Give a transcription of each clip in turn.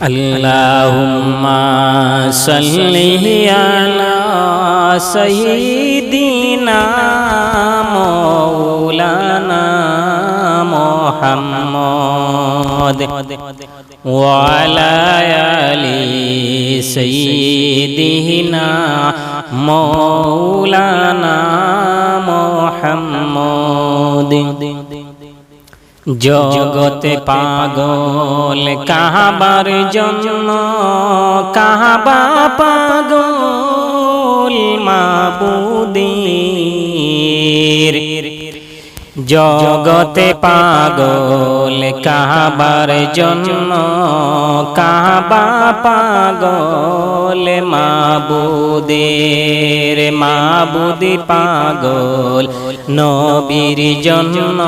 আল্লাহুম্মা সাল্লি আলা সাইয়্যিদিনা মাওলানা মুহাম্মদ ওয়া আলা আলি সাইয়্যিদিনা মাওলানা মুহাম্মদ। জগতে পাগল কাবার জন্য, কাবা পাগল মাবুদের। জগতে পাগল কাবার জন্য, কাবা পাগল মাবুদের। মাবুদি পাগল নবীর জন্য,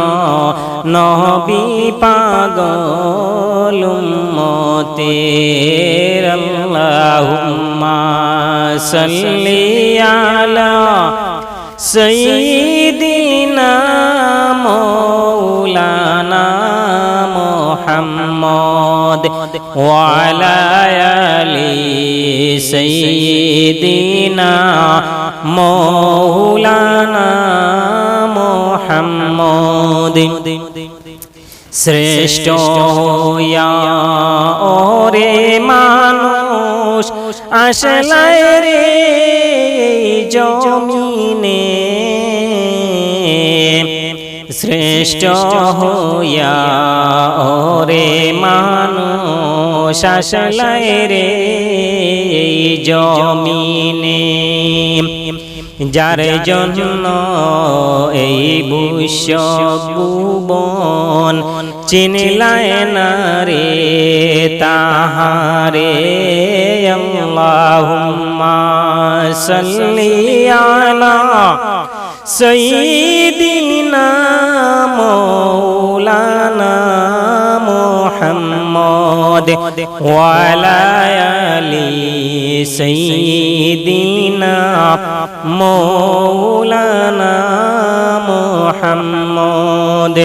নবী পাগল উম্মতের। আল্লাহুম্মা সাল্লি আলা সাইয়্যিদিনা মাওলানা মুহাম্মদ ওয়া আলা আলি সাইয়্যিদিনা মাওলানা মুহাম্মদ। শ্রেষ্ঠ হইয়া ওরে মানুষ আসলাই রে জমিনে। শ্রেষ্ঠ হইয়া ওরে মানুষ আসলাই রে জমিনে। যার জন্য এই বিশ্ব ভুবন চিনলাই না রে তাহারে। আল্লাহুম্মা সাল্লি আলা সাইয়্যিদিনা মাওলানা মুহাম্মদ ওয়া আলা আলি সাইয়্যিদিনা মাওলানা মুহাম্মদ।